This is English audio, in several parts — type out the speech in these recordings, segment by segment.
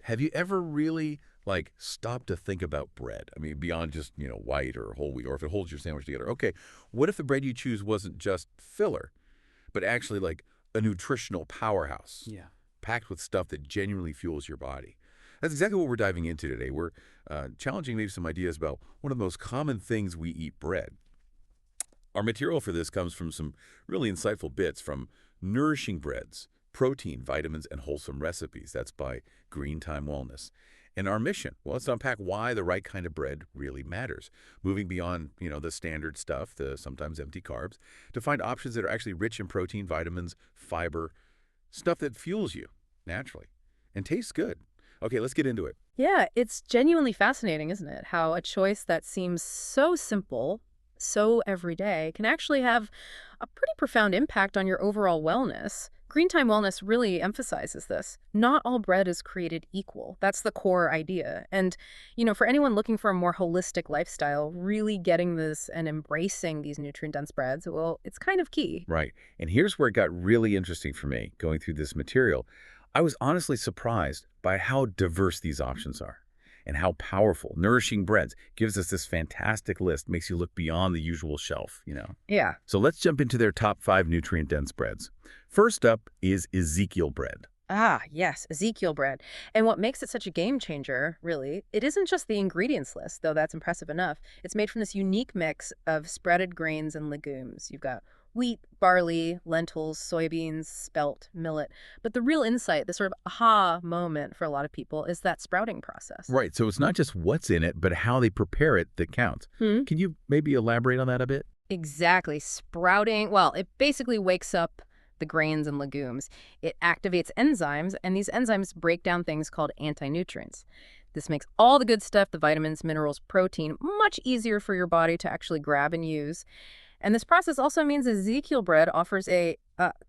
Have you ever really, like, stopped to think about bread? I mean, beyond just, white or whole wheat, or if it holds your sandwich together. Okay, what if the bread you choose wasn't just filler, but actually like a nutritional powerhouse, Yeah. packed with stuff that genuinely fuels your body? That's exactly what we're diving into today. We're challenging maybe some ideas about one of the most common things we eat, bread. Our material for this comes from some really insightful bits from Nourishing Breads, Protein, Vitamins, and Wholesome Recipes. That's by Green Time Wellness. And our mission, well, let's unpack why the right kind of bread really matters. Moving beyond, the standard stuff, the sometimes empty carbs, to find options that are actually rich in protein, vitamins, fiber, stuff that fuels you naturally and tastes good. Okay, let's get into it. Yeah, it's genuinely fascinating, isn't it? How a choice that seems so simple, so everyday, can actually have a pretty profound impact on your overall wellness. Green Time Wellness really emphasizes this. Not all bread is created equal. That's the core idea. And, for anyone looking for a more holistic lifestyle, really getting this and embracing these nutrient-dense breads, well, it's kind of key. Right. And here's where it got really interesting for me going through this material. I was honestly surprised by how diverse these options are and how powerful Nourishing Breads gives us this fantastic list, makes you look beyond the usual shelf. Yeah. So let's jump into their top 5 nutrient-dense breads. First up is Ezekiel Bread. Ah, yes, Ezekiel bread. And what makes it such a game changer, really, it isn't just the ingredients list, though that's impressive enough. It's made from this unique mix of sprouted grains and legumes. You've got wheat, barley, lentils, soybeans, spelt, millet. But the real insight, the sort of aha moment for a lot of people, is that sprouting process. Right, so it's not just what's in it, but how they prepare it that counts. Can you maybe elaborate on that a bit? Exactly. Sprouting, well, it basically wakes up the grains and legumes. It activates enzymes, and these enzymes break down things called anti-nutrients. This makes all the good stuff, the vitamins, minerals, protein, much easier for your body to actually grab and use. And this process also means Ezekiel bread offers a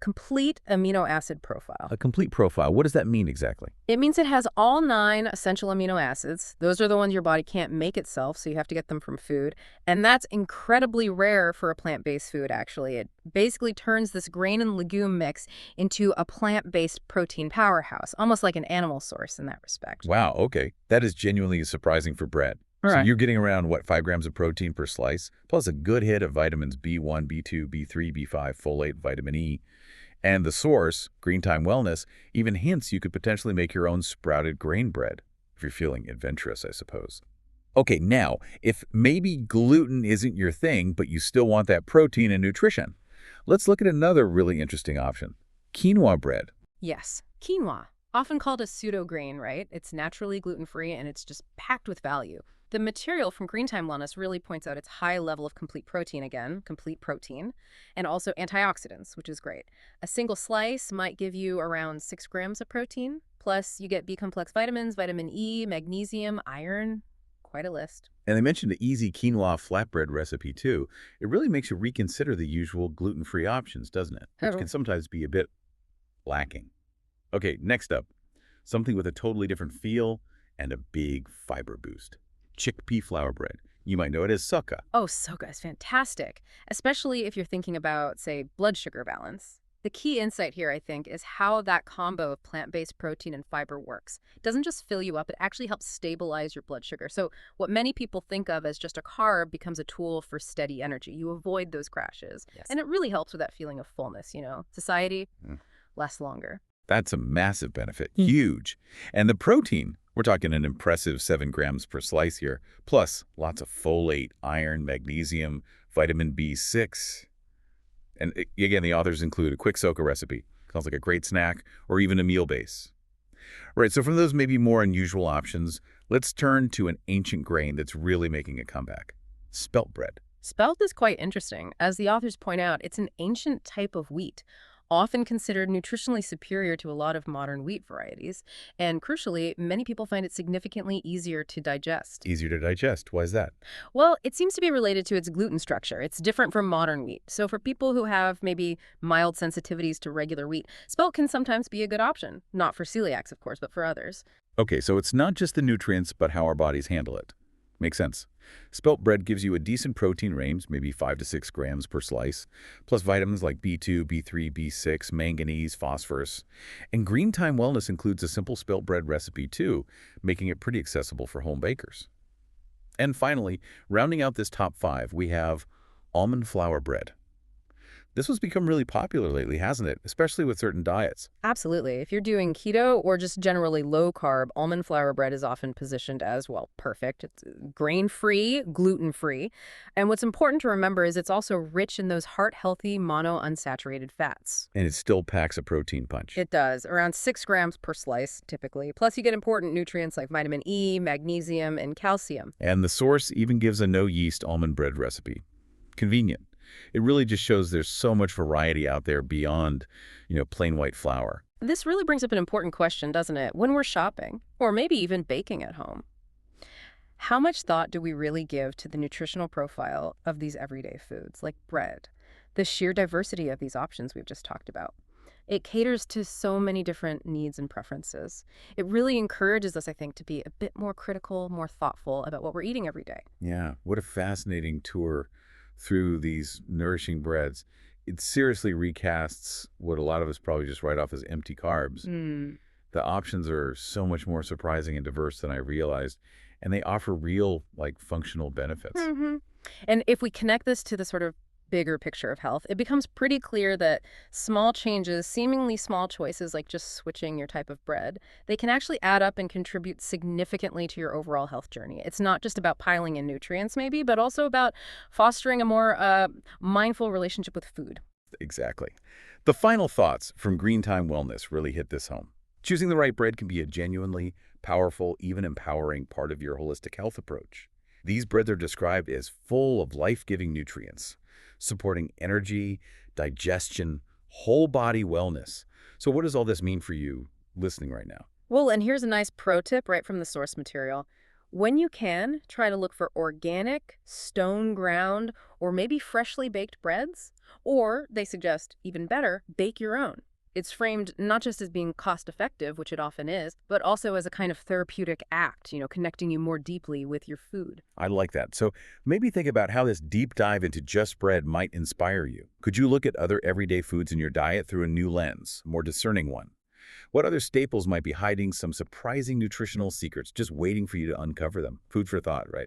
complete amino acid profile. A complete profile. What does that mean exactly? It means it has all 9 essential amino acids. Those are the ones your body can't make itself, so you have to get them from food. And that's incredibly rare for a plant-based food, actually. It basically turns this grain and legume mix into a plant-based protein powerhouse, almost like an animal source in that respect. Wow, okay. That is genuinely surprising for bread. All So right. you're getting around, 5 grams of protein per slice, plus a good hit of vitamins B1, B2, B3, B5, folate, vitamin E. And the source, Green Time Wellness, even hints you could potentially make your own sprouted grain bread, if you're feeling adventurous, I suppose. Okay, now, if maybe gluten isn't your thing, but you still want that protein and nutrition, let's look at another really interesting option, quinoa bread. Yes, quinoa, often called a pseudo grain, right? It's naturally gluten-free and it's just packed with value. The material from Green Time Wellness really points out its high level of complete protein again, complete protein, and also antioxidants, which is great. A single slice might give you around 6 grams of protein, plus you get B-complex vitamins, vitamin E, magnesium, iron, quite a list. And they mentioned the easy quinoa flatbread recipe, too. It really makes you reconsider the usual gluten-free options, doesn't it? Which can sometimes be a bit lacking. Okay, next up, something with a totally different feel and a big fiber boost. Chickpea flour bread. You might know it as succa. Oh, soga is fantastic, especially if you're thinking about, say, blood sugar balance. The key insight here, I think, is how that combo of plant-based protein and fiber works. It doesn't just fill you up, it actually helps stabilize your blood sugar. So what many people think of as just a carb becomes a tool for steady energy. You avoid those crashes. Yes. And it really helps with that feeling of fullness, Satiety, lasts longer. That's a massive benefit. Huge. And the protein, we're talking an impressive 7 grams per slice here, plus lots of folate, iron, magnesium, vitamin B6. And again, the authors include a quick soka recipe. Sounds like a great snack or even a meal base. Right, so from those maybe more unusual options, let's turn to an ancient grain that's really making a comeback. Spelt bread. Spelt is quite interesting. As the authors point out, it's an ancient type of wheat, often considered nutritionally superior to a lot of modern wheat varieties. And crucially, many people find it significantly easier to digest. Easier to digest. Why is that? Well, it seems to be related to its gluten structure. It's different from modern wheat. So for people who have maybe mild sensitivities to regular wheat, spelt can sometimes be a good option. Not for celiacs, of course, but for others. Okay, so it's not just the nutrients, but how our bodies handle it. Makes sense. Spelt bread gives you a decent protein range, maybe 5 to 6 grams per slice, plus vitamins like B2, B3, B6, manganese, phosphorus. And Green Time Wellness includes a simple spelt bread recipe too, making it pretty accessible for home bakers. And finally, rounding out this top 5, we have almond flour bread. This has become really popular lately, hasn't it? Especially with certain diets. Absolutely. If you're doing keto or just generally low carb, almond flour bread is often positioned as, well, perfect. It's grain-free, gluten-free. And what's important to remember is it's also rich in those heart-healthy monounsaturated fats. And it still packs a protein punch. It does, around 6 grams per slice, typically. Plus, you get important nutrients like vitamin E, magnesium, and calcium. And the source even gives a no-yeast almond bread recipe. Convenient. It really just shows there's so much variety out there beyond, plain white flour. This really brings up an important question, doesn't it? When we're shopping, or maybe even baking at home, how much thought do we really give to the nutritional profile of these everyday foods, like bread? The sheer diversity of these options we've just talked about. It caters to so many different needs and preferences. It really encourages us, I think, to be a bit more critical, more thoughtful about what we're eating every day. Yeah, what a fascinating tour through these nourishing breads. It seriously recasts what a lot of us probably just write off as empty carbs. The options are so much more surprising and diverse than I realized, and they offer real, functional benefits. And if we connect this to the sort of bigger picture of health, it becomes pretty clear that small changes, seemingly small choices like just switching your type of bread, they can actually add up and contribute significantly to your overall health journey. It's not just about piling in nutrients maybe, but also about fostering a more mindful relationship with food. Exactly. The final thoughts from Green Time Wellness really hit this home. Choosing the right bread can be a genuinely powerful, even empowering part of your holistic health approach. These breads are described as full of life-giving nutrients, supporting energy, digestion, whole body wellness. So what does all this mean for you listening right now? Well, and here's a nice pro tip right from the source material. When you can, try to look for organic, stone ground, or maybe freshly baked breads. Or, they suggest, even better, bake your own. It's framed not just as being cost-effective, which it often is, but also as a kind of therapeutic act, connecting you more deeply with your food. I like that. So maybe think about how this deep dive into just bread might inspire you. Could you look at other everyday foods in your diet through a new lens, a more discerning one? What other staples might be hiding some surprising nutritional secrets just waiting for you to uncover them? Food for thought, right?